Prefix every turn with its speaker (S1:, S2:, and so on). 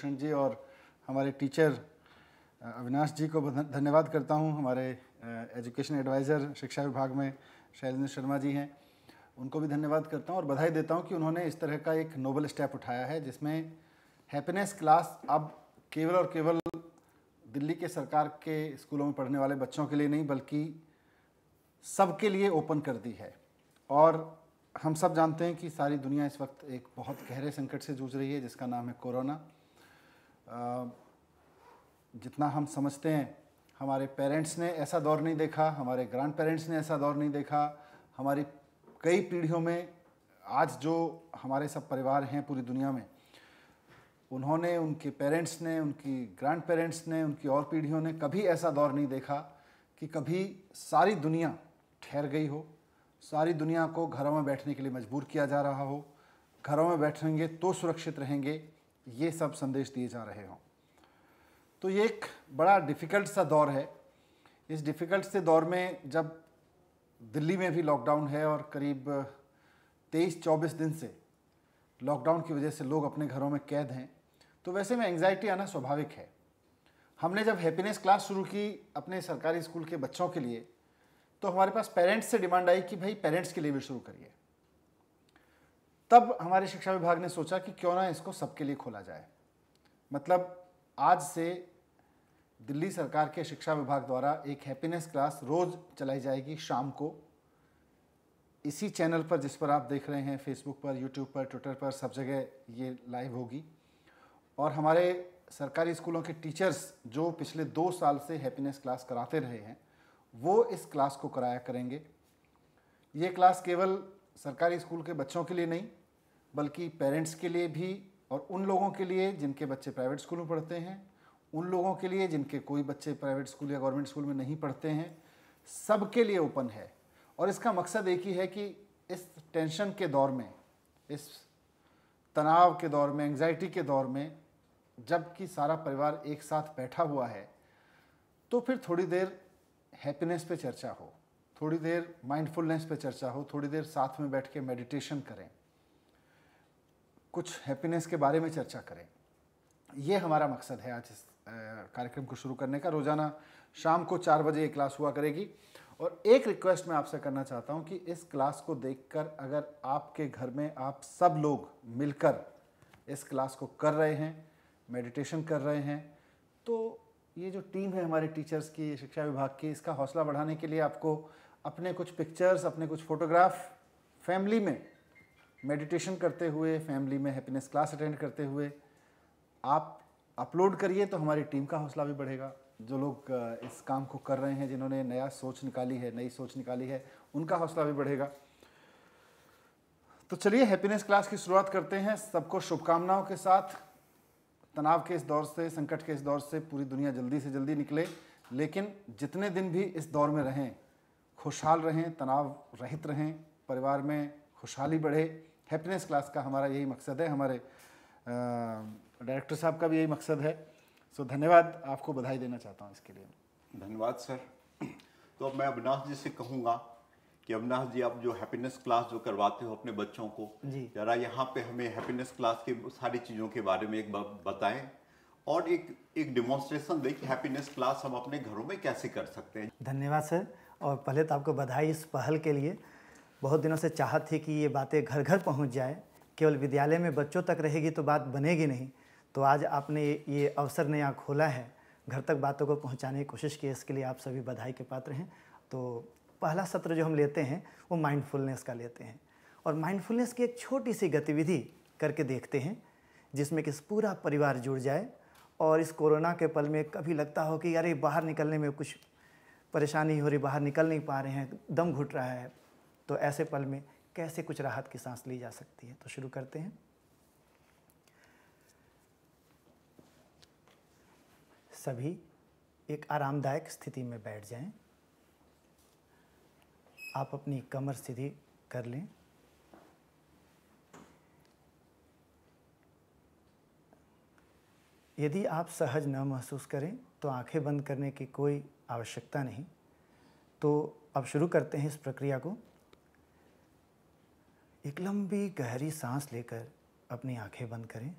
S1: भूषण जी और हमारे टीचर अविनाश जी को धन्यवाद करता हूं। हमारे एजुकेशन एडवाइज़र शिक्षा विभाग में शैलेंद्र शर्मा जी हैं, उनको भी धन्यवाद करता हूं और बधाई देता हूं कि उन्होंने इस तरह का एक नोबल स्टेप उठाया है जिसमें हैप्पीनेस क्लास अब केवल और केवल दिल्ली के सरकार के स्कूलों में पढ़ने वाले बच्चों के लिए नहीं बल्कि सबके लिए ओपन कर दी है। और हम सब जानते हैं कि सारी दुनिया इस वक्त एक बहुत गहरे संकट से जूझ रही है जिसका नाम है कोरोना। जितना हम समझते हैं हमारे पेरेंट्स ने ऐसा दौर नहीं देखा, हमारे ग्रैंड पेरेंट्स ने ऐसा दौर नहीं देखा, हमारी कई पीढ़ियों में आज जो हमारे सब परिवार हैं पूरी दुनिया में, उन्होंने, उनके पेरेंट्स ने, उनकी ग्रैंड पेरेंट्स ने, उनकी और पीढ़ियों ने कभी ऐसा दौर नहीं देखा कि कभी सारी दुनिया ठहर गई हो, सारी दुनिया को घरों में बैठने के लिए मजबूर किया जा रहा हो, घरों में बैठेंगे तो सुरक्षित रहेंगे, ये सब संदेश दिए जा रहे हों। तो ये एक बड़ा डिफ़िकल्ट सा दौर है। इस डिफ़िकल्ट से दौर में जब दिल्ली में भी लॉकडाउन है और करीब 23-24 दिन से लॉकडाउन की वजह से लोग अपने घरों में कैद हैं, तो वैसे में एंग्जाइटी आना स्वाभाविक है। हमने जब हैप्पीनेस क्लास शुरू की अपने सरकारी स्कूल के बच्चों के लिए, तो हमारे पास पेरेंट्स से डिमांड आई कि भाई पेरेंट्स के लिए भी शुरू करिए। तब हमारे शिक्षा विभाग ने सोचा कि क्यों ना इसको सबके लिए खोला जाए। मतलब आज से दिल्ली सरकार के शिक्षा विभाग द्वारा एक हैप्पीनेस क्लास रोज़ चलाई जाएगी शाम को, इसी चैनल पर जिस पर आप देख रहे हैं, फेसबुक पर, यूट्यूब पर, ट्विटर पर, सब जगह ये लाइव होगी। और हमारे सरकारी स्कूलों के टीचर्स जो पिछले 2 साल से हैप्पीनेस क्लास कराते रहे हैं, वो इस क्लास को कराया करेंगे। ये क्लास केवल सरकारी स्कूल के बच्चों के लिए नहीं बल्कि पेरेंट्स के लिए भी, और उन लोगों के लिए जिनके बच्चे प्राइवेट स्कूल में पढ़ते हैं, उन लोगों के लिए जिनके कोई बच्चे प्राइवेट स्कूल या गवर्नमेंट स्कूल में नहीं पढ़ते हैं, सबके लिए ओपन है। और इसका मकसद एक ही है कि इस टेंशन के दौर में, इस तनाव के दौर में, एंग्जाइटी के दौर में, जबकि सारा परिवार एक साथ बैठा हुआ है, तो फिर थोड़ी देर हैप्पीनेस पे चर्चा हो, थोड़ी देर माइंडफुलनेस पे चर्चा हो, थोड़ी देर साथ में बैठ के मेडिटेशन करें, कुछ हैप्पीनेस के बारे में चर्चा करें। ये हमारा मकसद है आज इस कार्यक्रम को शुरू करने का। रोज़ाना शाम को 4 बजे ये क्लास हुआ करेगी। और एक रिक्वेस्ट मैं आपसे करना चाहता हूँ कि इस क्लास को देखकर अगर आपके घर में आप सब लोग मिलकर इस क्लास को कर रहे हैं, मेडिटेशन कर रहे हैं, तो ये जो टीम है हमारे टीचर्स की, शिक्षा विभाग की, इसका हौसला बढ़ाने के लिए आपको अपने कुछ पिक्चर्स, अपने कुछ फ़ोटोग्राफ फैमिली में मेडिटेशन करते हुए, फैमिली में हैप्पीनेस क्लास अटेंड करते हुए आप अपलोड करिए, तो हमारी टीम का हौसला भी बढ़ेगा। जो लोग इस काम को कर रहे हैं, जिन्होंने नई सोच निकाली है, उनका हौसला भी बढ़ेगा। तो चलिए हैप्पीनेस क्लास की शुरुआत करते हैं। सबको शुभकामनाओं के साथ। तनाव के इस दौर से, संकट के इस दौर से पूरी दुनिया जल्दी से जल्दी निकले, लेकिन जितने दिन भी इस दौर में रहें, खुशहाल रहें, तनाव रहित रहें, परिवार में खुशहाली बढ़े। हैप्पीनेस क्लास का हमारा यही मकसद है, हमारे डायरेक्टर साहब का भी यही मकसद है। सो धन्यवाद, आपको बधाई देना चाहता हूँ इसके लिए।
S2: धन्यवाद सर। तो अब मैं अविनाश जी से कहूँगा कि अविनाश जी, आप जो हैप्पीनेस क्लास जो करवाते हो अपने बच्चों को, जरा यहाँ पे हमें हैप्पीनेस क्लास की सारी चीज़ों के बारे में एक बताएं और एक डिमॉन्स्ट्रेशन दें कि हैप्पीनेस क्लास हम अपने घरों में कैसे कर सकते हैं।
S3: धन्यवाद सर। और पहले तो आपको बधाई इस पहल के लिए। बहुत दिनों से चाहत थी कि ये बातें घर घर पहुँच जाए। केवल विद्यालय में बच्चों तक रहेगी तो बात बनेगी नहीं। तो आज आपने ये अवसर नया खोला है, घर तक बातों को पहुंचाने की कोशिश की, इसके लिए आप सभी बधाई के पात्र हैं। तो पहला सत्र जो हम लेते हैं वो माइंडफुलनेस का लेते हैं, और माइंडफुलनेस की एक छोटी सी गतिविधि करके देखते हैं जिसमें कि पूरा परिवार जुड़ जाए। और इस कोरोना के पल में कभी लगता हो कि अरे बाहर निकलने में कुछ परेशानी हो रही, बाहर निकल नहीं पा रहे हैं, दम घुट रहा है, तो ऐसे पल में कैसे कुछ राहत की सांस ली जा सकती है। तो शुरू करते हैं। सभी एक आरामदायक स्थिति में बैठ जाएं। आप अपनी कमर सीधी कर लें। यदि आप सहज न महसूस करें तो आंखें बंद करने की कोई आवश्यकता नहीं। तो अब शुरू करते हैं इस प्रक्रिया को। एक लंबी गहरी सांस लेकर अपनी आंखें बंद करें।